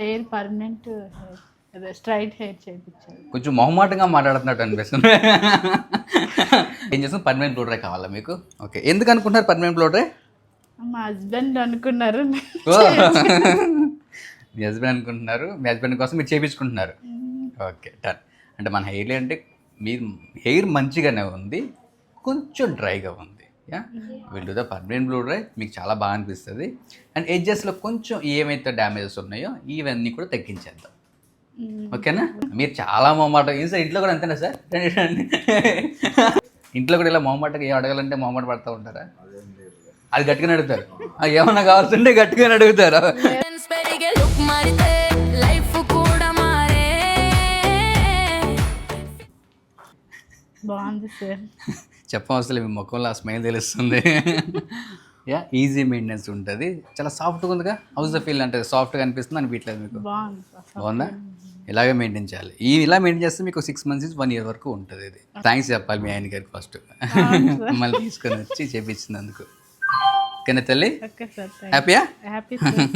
Hair permanent అదే straight hair చేయించారు. కొంచెం మొహమాటంగా మాట్లాడుతున్నట్టు అనిపిస్తుంది. ఏం చేస్తాం, పర్మనెంట్ బ్లూ డ్రై కావాలా మీకు? ఓకే, ఎందుకు అనుకుంటున్నారు పర్మనెంట్ బ్లూ డ్రై? మా హస్బెండ్ అనుకున్నారు. మీ హస్బెండ్ అనుకుంటున్నారు, మీ హస్బెండ్ కోసం మీరు చేయించుకుంటున్నారు. Okay, done. అంటే మన హెయిర్ అంటే మీ హెయిర్ మంచిగానే ఉంది, కొంచెం డ్రైగా ఉంది. Yeah, will do the permanent blow dry. మీకు చాలా బాగా అనిపిస్తుంది. అండ్ ఎడ్జెస్లో కొంచెం ఏమైతే డ్యామేజెస్ ఉన్నాయో ఇవన్నీ కూడా తగ్గించేద్దాం. ఓకేనా? మీరు చాలా మొహమాట సార్, ఇంట్లో కూడా అంతేనా సార్? ఇంట్లో కూడా ఇలా మొహమాటగా ఏం అడగాలంటే మొహమాట పడుతూ ఉంటారా? అది గట్టిగానే అడుగుతారు. ఏమన్నా కావాల్సింటే గట్టిగానే అడుగుతారు. బాగుంది సార్. చెప్పవసరం మీ ముఖంలో ఆ స్మైల్ తెలుస్తుంది. యా, ఈజీ మెయింటెనెన్స్ ఉంటుంది, చాలా సాఫ్ట్గా ఉందిగా. హౌస్ ద ఫీల్ అంటే సాఫ్ట్గా అనిపిస్తుంది అనిపించలేదు మీకు? బాగుందా? ఇలాగే మెయింటైన్ చేయాలి. ఇలా మెయింటైన్ చేస్తే మీకు 6 months నుంచి 1 year వరకు ఉంటుంది. ఇది థ్యాంక్స్ చెప్పాలి మీ ఆయన గారికి ఫస్ట్, మళ్ళీ తీసుకొని వచ్చి చేపించినందుకు. ఓకేనా తల్లి? హ్యాపీయా?